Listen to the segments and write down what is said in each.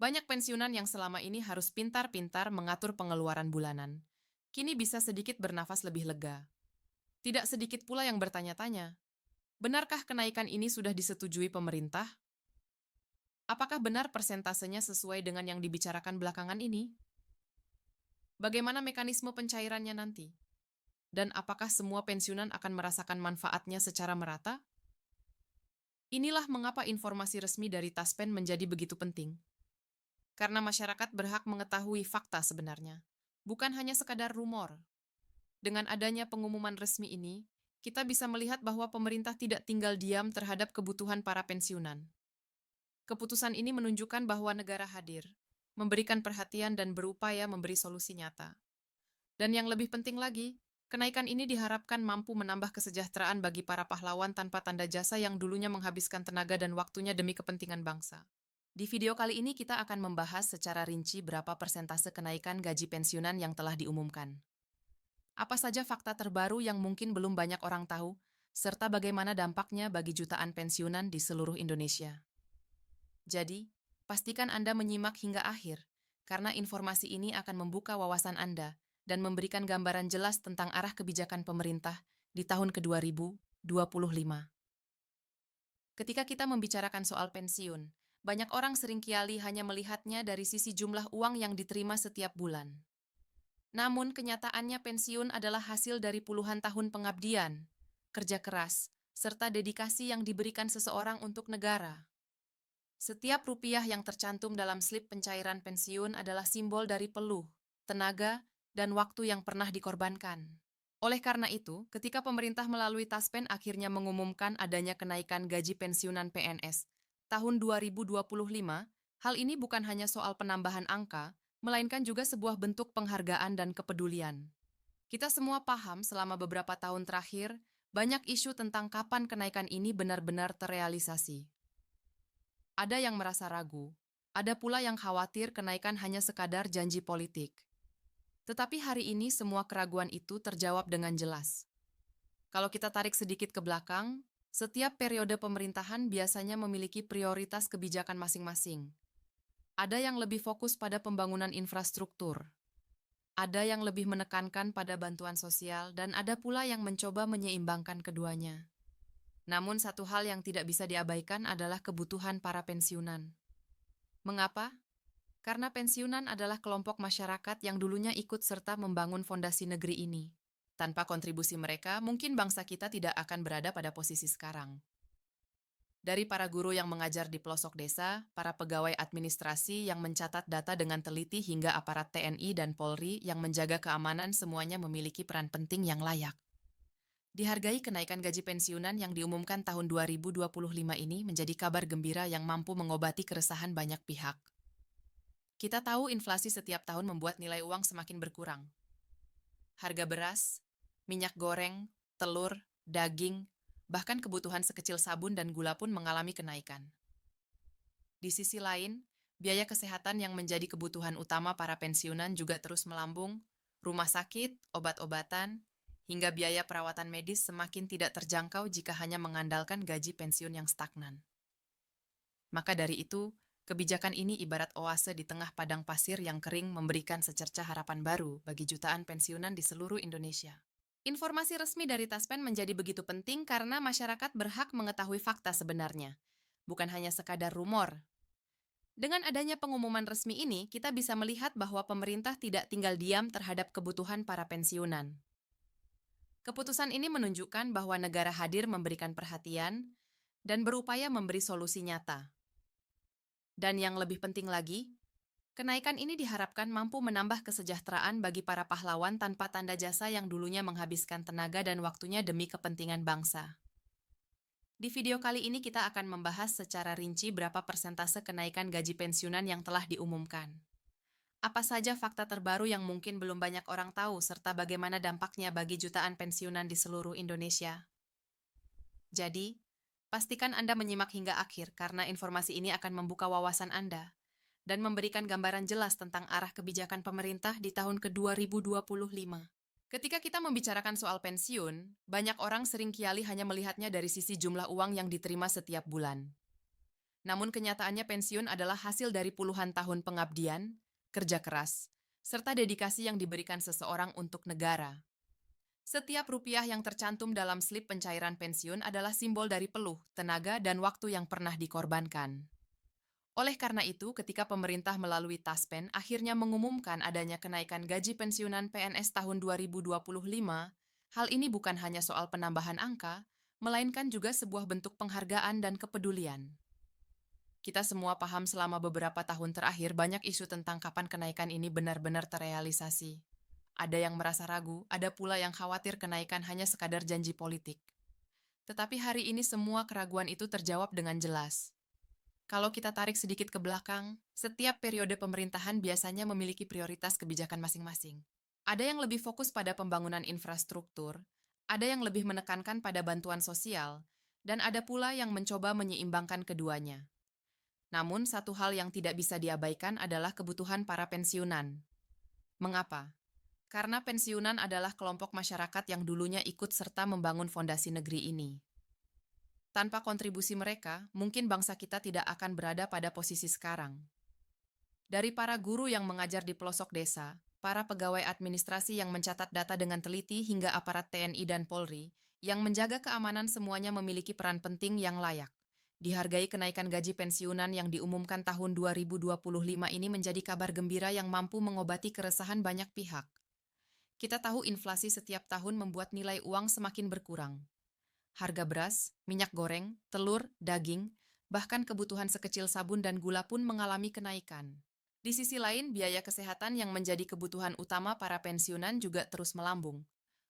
Banyak pensiunan yang selama ini harus pintar-pintar mengatur pengeluaran bulanan. Kini bisa sedikit bernafas lebih lega. Tidak sedikit pula yang bertanya-tanya, benarkah kenaikan ini sudah disetujui pemerintah? Apakah benar persentasenya sesuai dengan yang dibicarakan belakangan ini? Bagaimana mekanisme pencairannya nanti? Dan apakah semua pensiunan akan merasakan manfaatnya secara merata? Inilah mengapa informasi resmi dari Taspen menjadi begitu penting. Karena masyarakat berhak mengetahui fakta sebenarnya, bukan hanya sekadar rumor. Dengan adanya pengumuman resmi ini, kita bisa melihat bahwa pemerintah tidak tinggal diam terhadap kebutuhan para pensiunan. Keputusan ini menunjukkan bahwa negara hadir, memberikan perhatian dan berupaya memberi solusi nyata. Dan yang lebih penting lagi, kenaikan ini diharapkan mampu menambah kesejahteraan bagi para pahlawan tanpa tanda jasa yang dulunya menghabiskan tenaga dan waktunya demi kepentingan bangsa. Di video kali ini kita akan membahas secara rinci berapa persentase kenaikan gaji pensiunan yang telah diumumkan. Apa saja fakta terbaru yang mungkin belum banyak orang tahu, serta bagaimana dampaknya bagi jutaan pensiunan di seluruh Indonesia. Jadi, pastikan Anda menyimak hingga akhir, karena informasi ini akan membuka wawasan Anda dan memberikan gambaran jelas tentang arah kebijakan pemerintah di tahun ke-2025. Ketika kita membicarakan soal pensiun, banyak orang seringkali hanya melihatnya dari sisi jumlah uang yang diterima setiap bulan. Namun, kenyataannya pensiun adalah hasil dari puluhan tahun pengabdian, kerja keras, serta dedikasi yang diberikan seseorang untuk negara. Setiap rupiah yang tercantum dalam slip pencairan pensiun adalah simbol dari peluh, tenaga, dan waktu yang pernah dikorbankan. Oleh karena itu, ketika pemerintah melalui Taspen akhirnya mengumumkan adanya kenaikan gaji pensiunan PNS tahun 2025, hal ini bukan hanya soal penambahan angka, melainkan juga sebuah bentuk penghargaan dan kepedulian. Kita semua paham selama beberapa tahun terakhir, banyak isu tentang kapan kenaikan ini benar-benar terrealisasi. Ada yang merasa ragu, ada pula yang khawatir kenaikan hanya sekadar janji politik. Tetapi hari ini semua keraguan itu terjawab dengan jelas. Kalau kita tarik sedikit ke belakang, setiap periode pemerintahan biasanya memiliki prioritas kebijakan masing-masing. Ada yang lebih fokus pada pembangunan infrastruktur, ada yang lebih menekankan pada bantuan sosial, dan ada pula yang mencoba menyeimbangkan keduanya. Namun satu hal yang tidak bisa diabaikan adalah kebutuhan para pensiunan. Mengapa? Karena pensiunan adalah kelompok masyarakat yang dulunya ikut serta membangun fondasi negeri ini. Tanpa kontribusi mereka, mungkin bangsa kita tidak akan berada pada posisi sekarang. Dari para guru yang mengajar di pelosok desa, para pegawai administrasi yang mencatat data dengan teliti hingga aparat TNI dan Polri yang menjaga keamanan, semuanya memiliki peran penting yang layak. Dihargai kenaikan gaji pensiunan yang diumumkan tahun 2025 ini menjadi kabar gembira yang mampu mengobati keresahan banyak pihak. Kita tahu inflasi setiap tahun membuat nilai uang semakin berkurang. Harga beras, minyak goreng, telur, daging, bahkan kebutuhan sekecil sabun dan gula pun mengalami kenaikan. Di sisi lain, biaya kesehatan yang menjadi kebutuhan utama para pensiunan juga terus melambung, rumah sakit, obat-obatan, hingga biaya perawatan medis semakin tidak terjangkau jika hanya mengandalkan gaji pensiun yang stagnan. Maka dari itu, kebijakan ini ibarat oase di tengah padang pasir yang kering, memberikan secercah harapan baru bagi jutaan pensiunan di seluruh Indonesia. Informasi resmi dari Taspen menjadi begitu penting karena masyarakat berhak mengetahui fakta sebenarnya, bukan hanya sekadar rumor. Dengan adanya pengumuman resmi ini, kita bisa melihat bahwa pemerintah tidak tinggal diam terhadap kebutuhan para pensiunan. Keputusan ini menunjukkan bahwa negara hadir memberikan perhatian dan berupaya memberi solusi nyata. Dan yang lebih penting lagi, kenaikan ini diharapkan mampu menambah kesejahteraan bagi para pahlawan tanpa tanda jasa yang dulunya menghabiskan tenaga dan waktunya demi kepentingan bangsa. Di video kali ini kita akan membahas secara rinci berapa persentase kenaikan gaji pensiunan yang telah diumumkan. Apa saja fakta terbaru yang mungkin belum banyak orang tahu, serta bagaimana dampaknya bagi jutaan pensiunan di seluruh Indonesia. Jadi, pastikan Anda menyimak hingga akhir karena informasi ini akan membuka wawasan Anda dan memberikan gambaran jelas tentang arah kebijakan pemerintah di tahun ke-2025. Ketika kita membicarakan soal pensiun, banyak orang seringkali hanya melihatnya dari sisi jumlah uang yang diterima setiap bulan. Namun kenyataannya pensiun adalah hasil dari puluhan tahun pengabdian, kerja keras, serta dedikasi yang diberikan seseorang untuk negara. Setiap rupiah yang tercantum dalam slip pencairan pensiun adalah simbol dari peluh, tenaga, dan waktu yang pernah dikorbankan. Oleh karena itu, ketika pemerintah melalui Taspen akhirnya mengumumkan adanya kenaikan gaji pensiunan PNS tahun 2025, hal ini bukan hanya soal penambahan angka, melainkan juga sebuah bentuk penghargaan dan kepedulian. Kita semua paham selama beberapa tahun terakhir banyak isu tentang kapan kenaikan ini benar-benar terrealisasi. Ada yang merasa ragu, ada pula yang khawatir kenaikan hanya sekadar janji politik. Tetapi hari ini semua keraguan itu terjawab dengan jelas. Kalau kita tarik sedikit ke belakang, setiap periode pemerintahan biasanya memiliki prioritas kebijakan masing-masing. Ada yang lebih fokus pada pembangunan infrastruktur, ada yang lebih menekankan pada bantuan sosial, dan ada pula yang mencoba menyeimbangkan keduanya. Namun, satu hal yang tidak bisa diabaikan adalah kebutuhan para pensiunan. Mengapa? Karena pensiunan adalah kelompok masyarakat yang dulunya ikut serta membangun fondasi negeri ini. Tanpa kontribusi mereka, mungkin bangsa kita tidak akan berada pada posisi sekarang. Dari para guru yang mengajar di pelosok desa, para pegawai administrasi yang mencatat data dengan teliti hingga aparat TNI dan Polri, yang menjaga keamanan semuanya memiliki peran penting yang layak. Dihargai kenaikan gaji pensiunan yang diumumkan tahun 2025 ini menjadi kabar gembira yang mampu mengobati keresahan banyak pihak. Kita tahu inflasi setiap tahun membuat nilai uang semakin berkurang. Harga beras, minyak goreng, telur, daging, bahkan kebutuhan sekecil sabun dan gula pun mengalami kenaikan. Di sisi lain, biaya kesehatan yang menjadi kebutuhan utama para pensiunan juga terus melambung.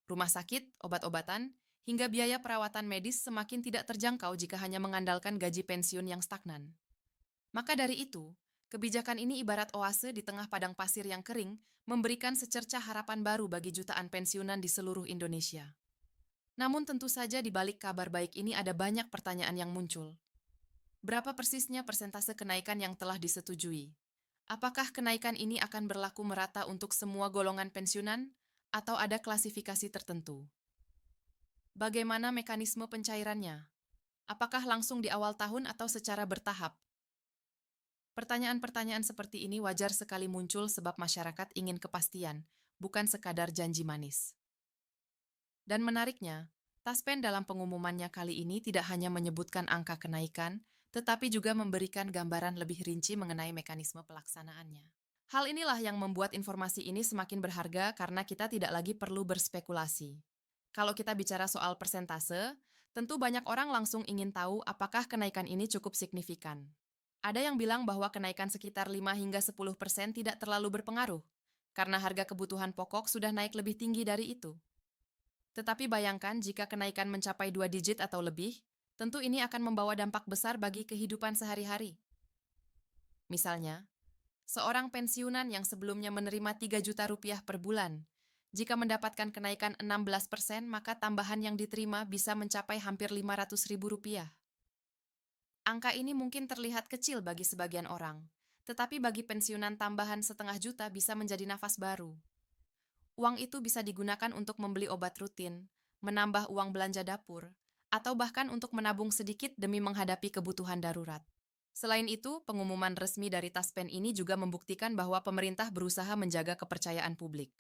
Rumah sakit, obat-obatan, hingga biaya perawatan medis semakin tidak terjangkau jika hanya mengandalkan gaji pensiun yang stagnan. Maka dari itu, kebijakan ini ibarat oase di tengah padang pasir yang kering, memberikan secercah harapan baru bagi jutaan pensiunan di seluruh Indonesia. Namun tentu saja di balik kabar baik ini ada banyak pertanyaan yang muncul. Berapa persisnya persentase kenaikan yang telah disetujui? Apakah kenaikan ini akan berlaku merata untuk semua golongan pensiunan, atau ada klasifikasi tertentu? Bagaimana mekanisme pencairannya? Apakah langsung di awal tahun atau secara bertahap? Pertanyaan-pertanyaan seperti ini wajar sekali muncul sebab masyarakat ingin kepastian, bukan sekadar janji manis. Dan menariknya, Taspen dalam pengumumannya kali ini tidak hanya menyebutkan angka kenaikan, tetapi juga memberikan gambaran lebih rinci mengenai mekanisme pelaksanaannya. Hal inilah yang membuat informasi ini semakin berharga karena kita tidak lagi perlu berspekulasi. Kalau kita bicara soal persentase, tentu banyak orang langsung ingin tahu apakah kenaikan ini cukup signifikan. Ada yang bilang bahwa kenaikan sekitar 5 hingga 10% tidak terlalu berpengaruh, karena harga kebutuhan pokok sudah naik lebih tinggi dari itu. Tetapi bayangkan jika kenaikan mencapai 2 digit atau lebih, tentu ini akan membawa dampak besar bagi kehidupan sehari-hari. Misalnya, seorang pensiunan yang sebelumnya menerima 3 juta rupiah per bulan, jika mendapatkan kenaikan 16%, maka tambahan yang diterima bisa mencapai hampir 500 ribu rupiah. Angka ini mungkin terlihat kecil bagi sebagian orang, tetapi bagi pensiunan tambahan 500.000 bisa menjadi nafas baru. Uang itu bisa digunakan untuk membeli obat rutin, menambah uang belanja dapur, atau bahkan untuk menabung sedikit demi menghadapi kebutuhan darurat. Selain itu, pengumuman resmi dari Taspen ini juga membuktikan bahwa pemerintah berusaha menjaga kepercayaan publik.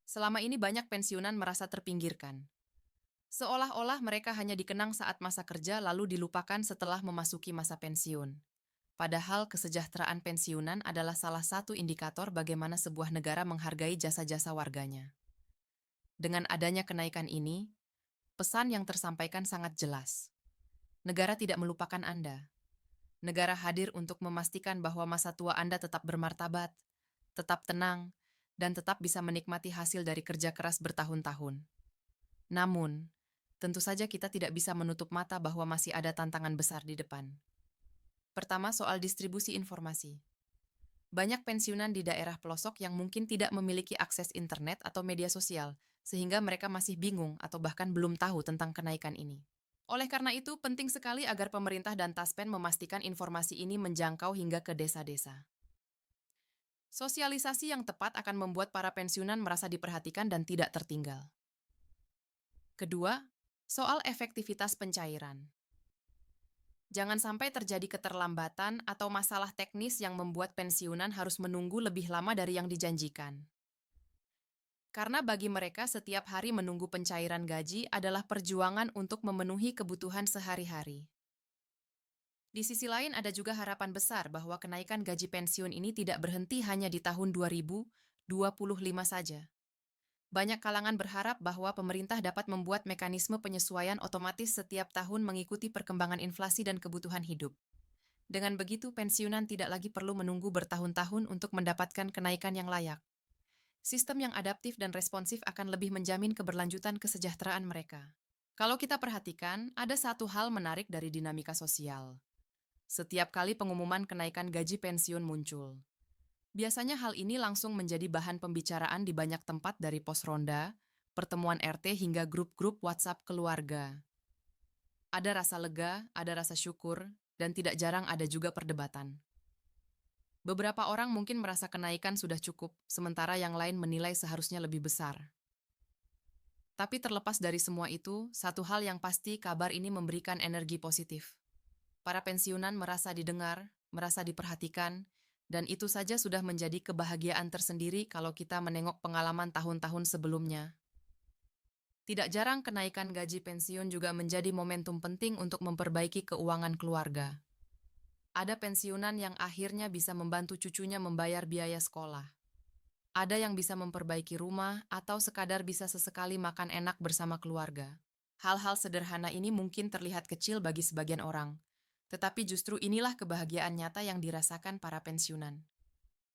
Selama ini banyak pensiunan merasa terpinggirkan. Seolah-olah mereka hanya dikenang saat masa kerja lalu dilupakan setelah memasuki masa pensiun. Padahal kesejahteraan pensiunan adalah salah satu indikator bagaimana sebuah negara menghargai jasa-jasa warganya. Dengan adanya kenaikan ini, pesan yang tersampaikan sangat jelas. Negara tidak melupakan Anda. Negara hadir untuk memastikan bahwa masa tua Anda tetap bermartabat, tetap tenang, dan tetap bisa menikmati hasil dari kerja keras bertahun-tahun. Namun, tentu saja kita tidak bisa menutup mata bahwa masih ada tantangan besar di depan. Pertama, soal distribusi informasi. Banyak pensiunan di daerah pelosok yang mungkin tidak memiliki akses internet atau media sosial, sehingga mereka masih bingung atau bahkan belum tahu tentang kenaikan ini. Oleh karena itu, penting sekali agar pemerintah dan Taspen memastikan informasi ini menjangkau hingga ke desa-desa. Sosialisasi yang tepat akan membuat para pensiunan merasa diperhatikan dan tidak tertinggal. Kedua, soal efektivitas pencairan. Jangan sampai terjadi keterlambatan atau masalah teknis yang membuat pensiunan harus menunggu lebih lama dari yang dijanjikan. Karena bagi mereka setiap hari menunggu pencairan gaji adalah perjuangan untuk memenuhi kebutuhan sehari-hari. Di sisi lain ada juga harapan besar bahwa kenaikan gaji pensiun ini tidak berhenti hanya di tahun 2025 saja. Banyak kalangan berharap bahwa pemerintah dapat membuat mekanisme penyesuaian otomatis setiap tahun mengikuti perkembangan inflasi dan kebutuhan hidup. Dengan begitu, pensiunan tidak lagi perlu menunggu bertahun-tahun untuk mendapatkan kenaikan yang layak. Sistem yang adaptif dan responsif akan lebih menjamin keberlanjutan kesejahteraan mereka. Kalau kita perhatikan, ada satu hal menarik dari dinamika sosial. Setiap kali pengumuman kenaikan gaji pensiun muncul, biasanya hal ini langsung menjadi bahan pembicaraan di banyak tempat dari pos ronda, pertemuan RT hingga grup-grup WhatsApp keluarga. Ada rasa lega, ada rasa syukur, dan tidak jarang ada juga perdebatan. Beberapa orang mungkin merasa kenaikan sudah cukup, sementara yang lain menilai seharusnya lebih besar. Tapi terlepas dari semua itu, satu hal yang pasti kabar ini memberikan energi positif. Para pensiunan merasa didengar, merasa diperhatikan, dan itu saja sudah menjadi kebahagiaan tersendiri kalau kita menengok pengalaman tahun-tahun sebelumnya. Tidak jarang kenaikan gaji pensiun juga menjadi momentum penting untuk memperbaiki keuangan keluarga. Ada pensiunan yang akhirnya bisa membantu cucunya membayar biaya sekolah. Ada yang bisa memperbaiki rumah atau sekadar bisa sesekali makan enak bersama keluarga. Hal-hal sederhana ini mungkin terlihat kecil bagi sebagian orang, tetapi justru inilah kebahagiaan nyata yang dirasakan para pensiunan.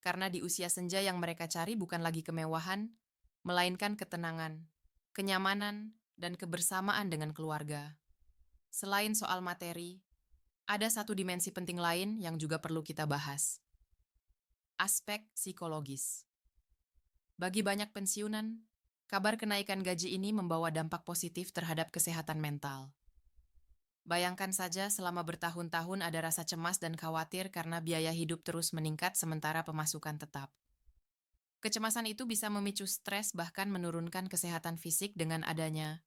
Karena di usia senja yang mereka cari bukan lagi kemewahan, melainkan ketenangan, kenyamanan, dan kebersamaan dengan keluarga. Selain soal materi, ada satu dimensi penting lain yang juga perlu kita bahas. Aspek psikologis. Bagi banyak pensiunan, kabar kenaikan gaji ini membawa dampak positif terhadap kesehatan mental. Bayangkan saja selama bertahun-tahun ada rasa cemas dan khawatir karena biaya hidup terus meningkat sementara pemasukan tetap. Kecemasan itu bisa memicu stres bahkan menurunkan kesehatan fisik dengan adanya